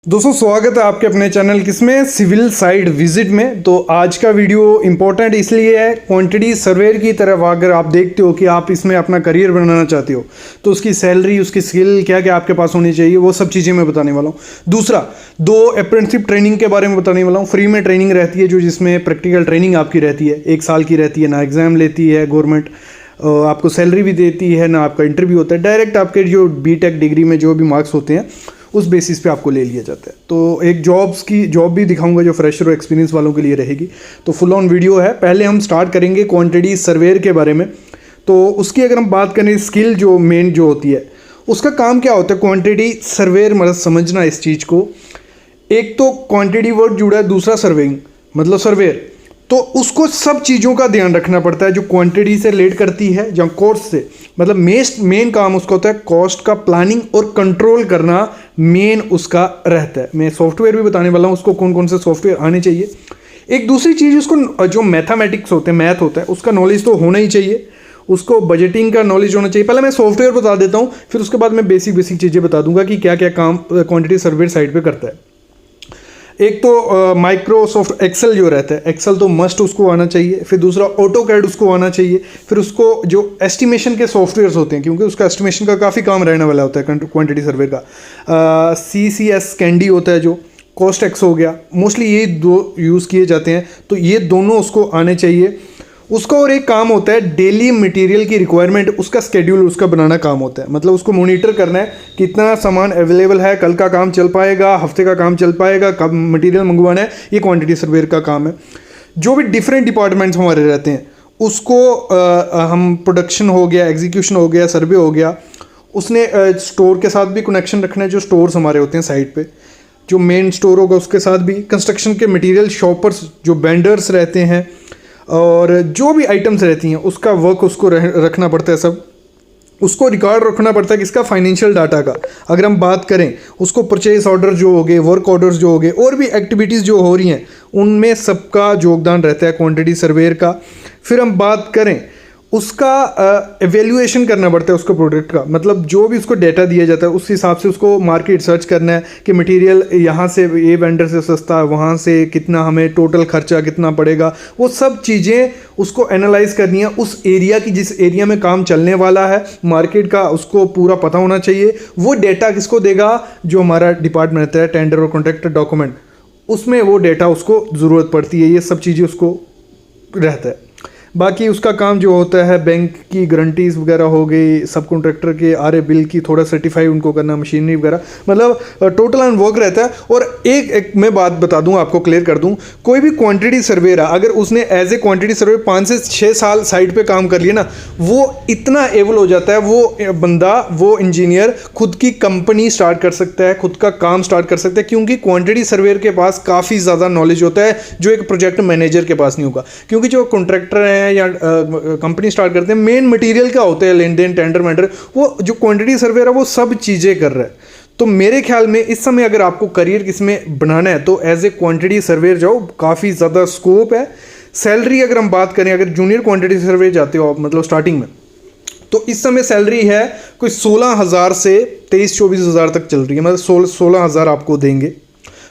दोस्तों स्वागत है आपके अपने चैनल किसमें सिविल साइट विजिट में। तो आज का वीडियो इंपॉर्टेंट इसलिए है, क्वांटिटी सर्वेयर की तरफ अगर आप देखते हो कि आप इसमें अपना करियर बनाना चाहते हो तो उसकी सैलरी, उसकी स्किल क्या क्या आपके पास होनी चाहिए, वो सब चीज़ें मैं बताने वाला हूँ। दूसरा, 2 अप्रेंटिसशिप ट्रेनिंग के बारे में बताने वाला हूँ। फ्री में ट्रेनिंग रहती है जो जिसमें प्रैक्टिकल ट्रेनिंग आपकी रहती है, 1 साल की रहती है, ना एग्ज़ाम लेती है गवर्नमेंट, आपको सैलरी भी देती है, ना आपका इंटरव्यू होता है। डायरेक्ट आपके जो बीटेक डिग्री में जो भी मार्क्स होते हैं उस बेसिस पे आपको ले लिया जाता है। तो एक जॉब भी दिखाऊंगा जो फ्रेशर और एक्सपीरियंस वालों के लिए रहेगी। तो फुल ऑन वीडियो है। पहले हम स्टार्ट करेंगे क्वांटिटी सर्वेयर के बारे में। तो उसकी अगर हम बात करें, स्किल जो मेन जो होती है उसका काम क्या होता है, क्वांटिटी सर्वेयर मतलब समझना इस चीज़ को। एक तो क्वांटिटी वर्ड जुड़ा है, दूसरा सर्वेइंग मतलब सर्वेयर। तो उसको सब चीज़ों का ध्यान रखना पड़ता है जो क्वांटिटी से रिलेट करती है या कॉस्ट से। मतलब मेन काम उसका होता है कॉस्ट का प्लानिंग और कंट्रोल करना, मेन उसका रहता है। मैं सॉफ्टवेयर भी बताने वाला हूँ उसको कौन कौन से सॉफ्टवेयर आने चाहिए। एक दूसरी चीज़, उसको जो मैथमेटिक्स होते हैं, मैथ होता है, उसका नॉलेज तो होना ही चाहिए। उसको बजटिंग का नॉलेज होना चाहिए। पहले मैं सॉफ्टवेयर बता देता हूँ, फिर उसके बाद मैं बेसिक चीज़ें बता दूंगा कि क्या क्या काम क्वांटिटी सर्वेयर साइड पर करता है। एक तो माइक्रोसॉफ्ट एक्सेल जो रहता है, एक्सेल तो मस्ट उसको आना चाहिए। फिर दूसरा ऑटोकैड उसको आना चाहिए। फिर उसको जो एस्टिमेशन के सॉफ्टवेयर्स होते हैं, क्योंकि उसका एस्टिमेशन का काफ़ी काम रहने वाला होता है क्वांटिटी सर्वे का। CCS कैंडी होता है, जो कॉस्ट एक्स हो गया, मोस्टली ये 2 यूज़ किए जाते हैं। तो ये दोनों उसको आने चाहिए। उसका और एक काम होता है डेली मटेरियल की रिक्वायरमेंट, उसका स्केड्यूल उसका बनाना काम होता है। मतलब उसको मॉनिटर करना है कितना सामान अवेलेबल है, कल का काम चल पाएगा, हफ्ते का काम चल पाएगा, कब मटेरियल मंगवाना है, ये क्वांटिटी सर्वेयर का काम है। जो भी डिफरेंट डिपार्टमेंट्स हमारे रहते हैं उसको हम प्रोडक्शन हो गया, एग्जीक्यूशन हो गया, सर्वे हो गया, उसने स्टोर के साथ भी कनेक्शन रखना है। जो स्टोर्स हमारे होते हैं साइट पे, जो मेन स्टोर होगा उसके साथ भी, कंस्ट्रक्शन के मटेरियल शॉपर्स जो वेंडर्स रहते हैं और जो भी आइटम्स रहती हैं उसका वर्क उसको रखना पड़ता है। सब उसको रिकॉर्ड रखना पड़ता है किसका, फाइनेंशियल डाटा का। अगर हम बात करें, उसको परचेज ऑर्डर जो हो गए, वर्क ऑर्डर्स जो हो गए, और भी एक्टिविटीज़ जो हो रही हैं, उनमें सबका योगदान रहता है क्वांटिटी सर्वेयर का। फिर हम बात करें, उसका एवेल्यूएशन करना पड़ता है उसको प्रोडक्ट का। मतलब जो भी उसको डेटा दिया जाता है उस हिसाब से उसको मार्केट सर्च करना है कि मटेरियल यहाँ से ये वेंडर से सस्ता है, वहाँ से कितना हमें टोटल खर्चा कितना पड़ेगा, वो सब चीज़ें उसको एनालाइज करनी है। उस एरिया की, जिस एरिया में काम चलने वाला है, मार्केट का उसको पूरा पता होना चाहिए। वो डेटा किसको देगा, जो हमारा डिपार्टमेंट रहता है टेंडर और कॉन्ट्रैक्ट डॉक्यूमेंट, उसमें वो डेटा उसको ज़रूरत पड़ती है। ये सब चीज़ें उसको रहता है। बाकी उसका काम जो होता है बैंक की गारंटीज वगैरह हो गई, सब कॉन्ट्रैक्टर के RA बिल की थोड़ा सर्टिफाई उनको करना, मशीनरी वगैरह, मतलब टोटल एंड वर्क रहता है। और एक मैं बात बता दूं, आपको क्लियर कर दूं, कोई भी क्वांटिटी सर्वेयर अगर उसने एज ए क्वांटिटी सर्वे 5 से 6 साल साइट पे काम कर लिया ना, वो इतना एबल हो जाता है, वो बंदा, वो इंजीनियर खुद की कंपनी स्टार्ट कर सकता है, खुद का काम स्टार्ट कर सकता है। क्योंकि क्वांटिटी सर्वेयर के पास काफ़ी ज़्यादा नॉलेज होता है जो एक प्रोजेक्ट मैनेजर के पास नहीं होगा। क्योंकि जो कॉन्ट्रैक्टर है या कंपनी स्टार्ट करते हैं, मेन मटेरियल क्या होता है, लेन देन, टेंडर मेंडर, वो जो क्वांटिटी सर्वेयर है वो सब चीज़ें कर रहा है। तो मेरे ख्याल में इस समय अगर आपको करियर किसमें बनाना है तो एज ए क्वांटिटी सर्वेयर जाओ, काफ़ी ज़्यादा स्कोप है। सैलरी अगर हम बात करें, अगर जूनियर क्वांटिटी सर्वेयर जाते हो आप, मतलब स्टार्टिंग में, तो इस समय सैलरी है कोई 16,000 से 23-24 हज़ार तक चल रही है। मतलब 16,000 आपको देंगे।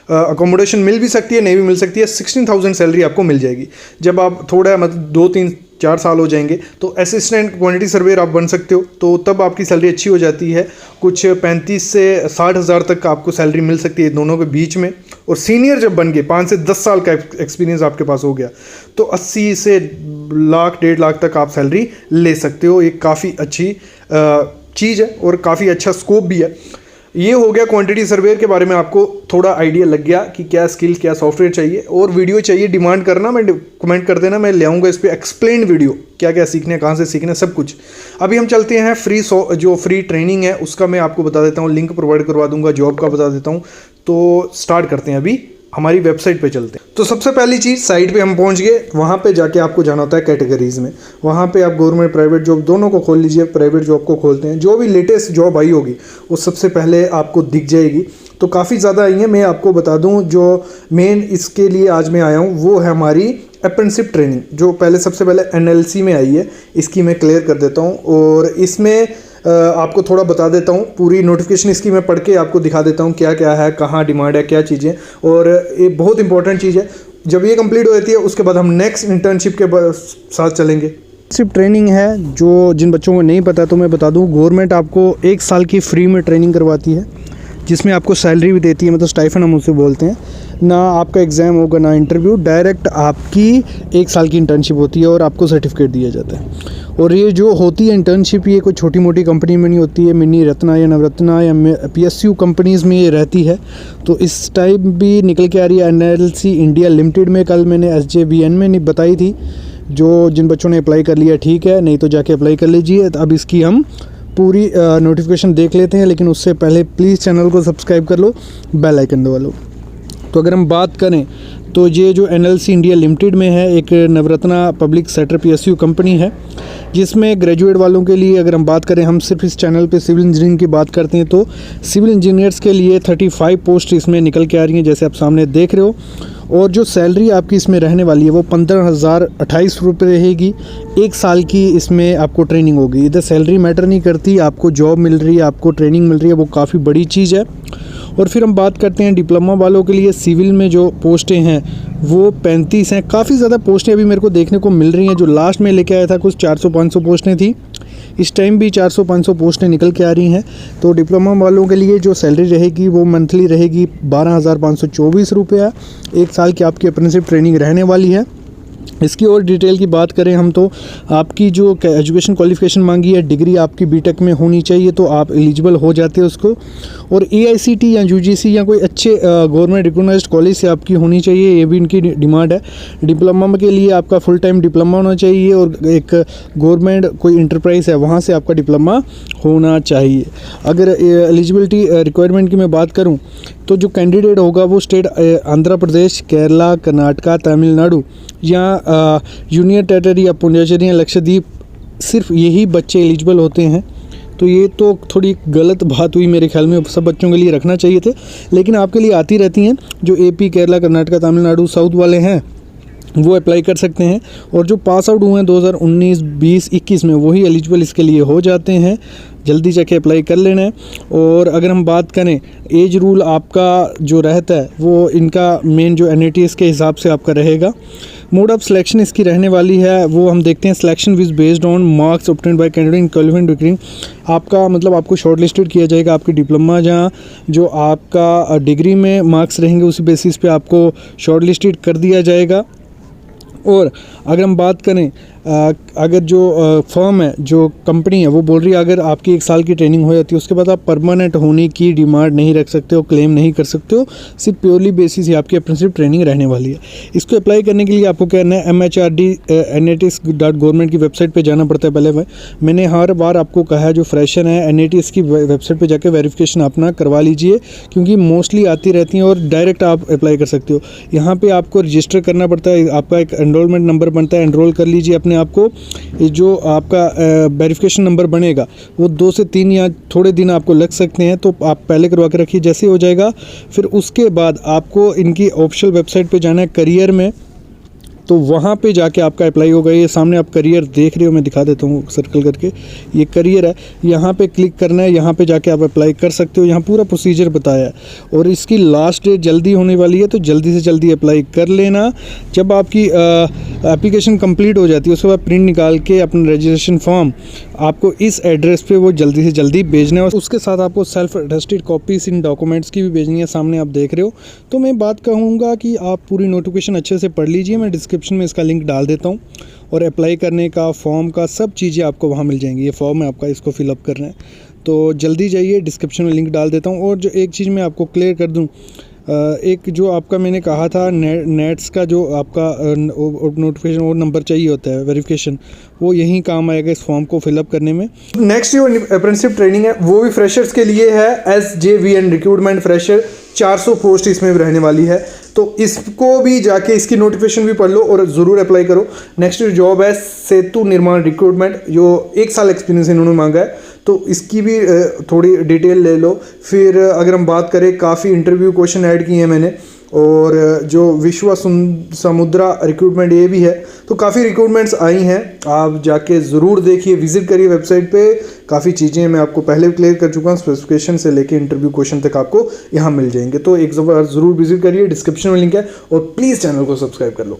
अकोमोडेशन मिल भी सकती है, नहीं भी मिल सकती है। 16,000 सैलरी आपको मिल जाएगी। जब आप थोड़ा मतलब 2-3-4 साल हो जाएंगे तो असिस्टेंट क्वांटिटी सर्वेयर आप बन सकते हो, तो तब आपकी सैलरी अच्छी हो जाती है। कुछ 35 से 60 हज़ार तक आपको सैलरी मिल सकती है दोनों के बीच में। और सीनियर जब बन गए, 5 से 10 साल का एक्सपीरियंस आपके पास हो गया, तो 80 से लाख 1.5 लाख तक आप सैलरी ले सकते हो। ये काफ़ी अच्छी चीज़ है और काफ़ी अच्छा स्कोप भी है। ये हो गया क्वांटिटी सर्वेयर के बारे में, आपको थोड़ा आइडिया लग गया कि क्या स्किल, क्या सॉफ्टवेयर चाहिए। और वीडियो चाहिए डिमांड करना, मैं कमेंट कर देना, मैं ले आऊँगा इस पर एक्सप्लेन वीडियो, क्या क्या सीखना है, कहाँ से सीखना है, सब कुछ। अभी हम चलते हैं जो फ्री ट्रेनिंग है उसका मैं आपको बता देता हूँ, लिंक प्रोवाइड करवा दूंगा, जॉब का बता देता हूँ। तो स्टार्ट करते हैं, अभी हमारी वेबसाइट पे चलते हैं। तो सबसे पहली चीज़, साइट पे हम पहुंच गए। वहाँ पे जाके आपको जाना होता है कैटेगरीज़ में। वहाँ पे आप गवर्नमेंट, प्राइवेट जॉब दोनों को खोल लीजिए। प्राइवेट जॉब को खोलते हैं, जो भी लेटेस्ट जॉब आई होगी वो सबसे पहले आपको दिख जाएगी। तो काफ़ी ज़्यादा आई है। मैं आपको बता दूँ, जो मेन इसके लिए आज मैं आया हूँ वो है हमारी अप्रेंटिसशिप ट्रेनिंग, जो सबसे पहले NLC में आई है। इसकी मैं क्लियर कर देता हूँ। और इसमें आपको थोड़ा बता देता हूँ। पूरी नोटिफिकेशन इसकी मैं पढ़ के आपको दिखा देता हूँ क्या क्या है, कहाँ डिमांड है, क्या चीज़ें। और ये बहुत इंपॉर्टेंट चीज़ है। जब ये कंप्लीट हो जाती है उसके बाद हम नेक्स्ट इंटर्नशिप के साथ चलेंगे। सिर्फ ट्रेनिंग है जो जिन बच्चों को नहीं पता तो मैं बता दूँ, गवर्नमेंट आपको 1 साल की फ्री में ट्रेनिंग करवाती है, जिसमें आपको सैलरी भी देती है, मतलब स्टाइफन हम उसे बोलते हैं। ना आपका एग्ज़ाम होगा ना इंटरव्यू, डायरेक्ट आपकी 1 साल की इंटर्नशिप होती है और आपको सर्टिफिकेट दिया जाता है। और ये जो होती है इंटर्नशिप, ये कोई छोटी मोटी कंपनी में नहीं होती है, मिनी रत्ना या नवरत्ना या PSU कंपनीज़ में ये रहती है। तो इस टाइम भी निकल के आ रही है NLC इंडिया लिमिटेड में। कल मैंने SJVN में नहीं बताई थी। जो जिन बच्चों ने अप्लाई कर लिया ठीक है, नहीं तो जाके अप्लाई कर लीजिए। अब इसकी हम पूरी नोटिफिकेशन देख लेते हैं, लेकिन उससे पहले प्लीज़ चैनल को सब्सक्राइब कर लो, बेल आइकन दबा लो। तो अगर हम बात करें तो ये जो NLC इंडिया लिमिटेड में है, एक Navratna public sector PSU company है, जिसमें ग्रेजुएट वालों के लिए अगर हम बात करें, हम सिर्फ इस चैनल पे सिविल इंजीनियरिंग की बात करते हैं, तो सिविल इंजीनियर्स के लिए 35 पोस्ट इसमें निकल के आ रही हैं, जैसे आप सामने देख रहे हो। और जो सैलरी आपकी इसमें रहने वाली है वो 15,028 रुपये रहेगी। 1 साल की इसमें आपको ट्रेनिंग होगी। इधर सैलरी मैटर नहीं करती, आपको जॉब मिल रही है, आपको ट्रेनिंग मिल रही है, वो काफ़ी बड़ी चीज़ है। और फिर हम बात करते हैं डिप्लोमा वालों के लिए। सिविल में जो पोस्टें हैं वो 35 हैं। काफ़ी ज़्यादा पोस्टें अभी मेरे को देखने को मिल रही हैं। जो लास्ट में लेके आया था कुछ 400-500 पोस्टें थी, इस टाइम भी 400-500 पोस्टें निकल के आ रही हैं। तो डिप्लोमा वालों के लिए जो सैलरी रहेगी वो मंथली रहेगी 12,524 रुपये। 1 साल की आपकी अप्रेंटिसशिप ट्रेनिंग रहने वाली है। इसकी और डिटेल की बात करें हम तो आपकी जो एजुकेशन क्वालिफ़िकेशन मांगी है, डिग्री आपकी BTech में होनी चाहिए, तो आप एलिजिबल हो जाते हैं उसको। और AICT या UGC या कोई अच्छे गवर्नमेंट रिकॉग्नाइज्ड कॉलेज से आपकी होनी चाहिए, ये भी इनकी डिमांड है। डिप्लोमा के लिए आपका फुल टाइम डिप्लोमा होना चाहिए और एक गवर्नमेंट कोई इंटरप्राइज है वहाँ से आपका डिप्लोमा होना चाहिए। अगर एलिजिबिलिटी रिक्वायरमेंट की मैं बात करूँ तो जो कैंडिडेट होगा वो स्टेट आंध्र प्रदेश, केरला, कर्नाटका, तमिलनाडु या यूनियन टेरिटरी या पुडुचेरी या लक्षद्वीप, सिर्फ यही बच्चे एलिजिबल होते हैं। तो ये तो थोड़ी गलत बात हुई मेरे ख्याल में, सब बच्चों के लिए रखना चाहिए थे, लेकिन आपके लिए आती रहती हैं। जो AP, केरला, कर्नाटका, तमिलनाडु, साउथ वाले हैं वो अप्लाई कर सकते हैं। और जो पास आउट हुए हैं 2019, 20, 21 में, वही एलिजिबल इसके लिए हो जाते हैं। जल्दी जाके अप्लाई कर लेना है। और अगर हम बात करें एज रूल आपका जो रहता है वो इनका मेन जो NATS के हिसाब से आपका रहेगा। मोड ऑफ सिलेक्शन इसकी रहने वाली है वो हम देखते हैं। Selection was based on marks obtained by candidate in qualifying degree. आपका मतलब आपको शॉर्ट लिस्टेड किया जाएगा। आपकी डिप्लोमा जहाँ जो आपका डिग्री में मार्क्स रहेंगे उसी बेसिस पे आपको शॉर्ट लिस्टेड कर दिया जाएगा। और अगर हम बात करें अगर जो फर्म है, जो कंपनी है, वो बोल रही है अगर आपकी 1 साल की ट्रेनिंग हो जाती है उसके बाद आप परमानेंट होने की डिमांड नहीं रख सकते हो, क्लेम नहीं कर सकते हो, सिर्फ प्योरली बेसिस ही आपकी अप्रेंटिसशिप ट्रेनिंग रहने वाली है। इसको अप्लाई करने के लिए आपको क्या करना है, MHRD.NATS.gov की वेबसाइट पर जाना पड़ता है। पहले मैंने हर बार आपको कहा है जो फ्रेशर हैं NATS की वेबसाइट पर जाकर वेरिफिकेशन अपना करवा लीजिए, क्योंकि मोस्टली आती रहती हैं और डायरेक्ट आप अप्लाई कर सकते हो। यहाँ पर आपको रजिस्टर करना पड़ता है, आपका एक एनरोलमेंट नंबर बनता है, एनरोल कर लीजिए अपने आपको। जो आपका वेरिफिकेशन नंबर बनेगा वो 2 से 3 या थोड़े दिन आपको लग सकते हैं, तो आप पहले करवा के रखिए। जैसे हो जाएगा फिर उसके बाद आपको इनकी ऑफिशियल वेबसाइट पे जाना है करियर में, तो वहाँ पे जाके आपका अप्लाई होगा। ये सामने आप करियर देख रहे हो, मैं दिखा देता हूँ सर्कल करके, ये करियर है, यहाँ पे क्लिक करना है, यहाँ पे जाके आप अप्लाई कर सकते हो। यहाँ पूरा प्रोसीजर बताया है और इसकी लास्ट डेट जल्दी होने वाली है, तो जल्दी से जल्दी अप्लाई कर लेना। जब आपकी एप्लीकेशन कंप्लीट हो जाती है उसके बाद प्रिंट निकाल के अपना रजिस्ट्रेशन फॉर्म आपको इस एड्रेस पे वो जल्दी से जल्दी भेजना है। और उसके साथ आपको सेल्फ अटेस्टेड कॉपीज इन डॉक्यूमेंट्स की भी भेजनी है, सामने आप देख रहे हो। तो मैं बात कहूँगा कि आप पूरी नोटिफिकेशन अच्छे से पढ़ लीजिए, मैं डिस्क्रिप्शन में इसका लिंक डाल देता हूँ। और अप्लाई करने का फॉर्म का सब चीज़ें आपको वहाँ मिल जाएंगी। ये फॉर्म है आपका, इसको फिलअप करना है, तो जल्दी जाइए, डिस्क्रिप्शन में लिंक डाल देता हूँ। और जो एक चीज़ मैं आपको क्लियर कर दूँ, एक जो आपका मैंने कहा था नेट्स का जो आपका नोटिफिकेशन और नंबर चाहिए होता है वेरिफिकेशन, वो यहीं काम आएगा इस फॉर्म को फिलअप करने में। नेक्स्ट जो अप्रेंटिसशिप ट्रेनिंग है वो भी फ्रेशर्स के लिए है। SJVN रिक्रूटमेंट फ्रेशर 400 पोस्ट इसमें भी रहने वाली है। तो इसको भी जाके इसकी नोटिफिकेशन भी पढ़ लो और ज़रूर अप्लाई करो। नेक्स्ट जॉब है सेतु निर्माण रिक्रूटमेंट, जो 1 साल एक्सपीरियंस इन्होंने मांगा है, तो इसकी भी थोड़ी डिटेल ले लो। फिर अगर हम बात करें, काफ़ी इंटरव्यू क्वेश्चन ऐड किए हैं मैंने, और जो विश्व समुद्रा रिक्रूटमेंट ये भी है, तो काफ़ी रिक्रूटमेंट्स आई हैं। आप जाके ज़रूर देखिए, विजिट करिए वेबसाइट पे। काफ़ी चीज़ें मैं आपको पहले भी क्लियर कर चुका हूँ, स्पेसिफिकेशन से लेके इंटरव्यू क्वेश्चन तक आपको यहाँ मिल जाएंगे। तो एक बार ज़रूर विजिट करिए, डिस्क्रिप्शन में लिंक है, और प्लीज़ चैनल को सब्सक्राइब कर लो।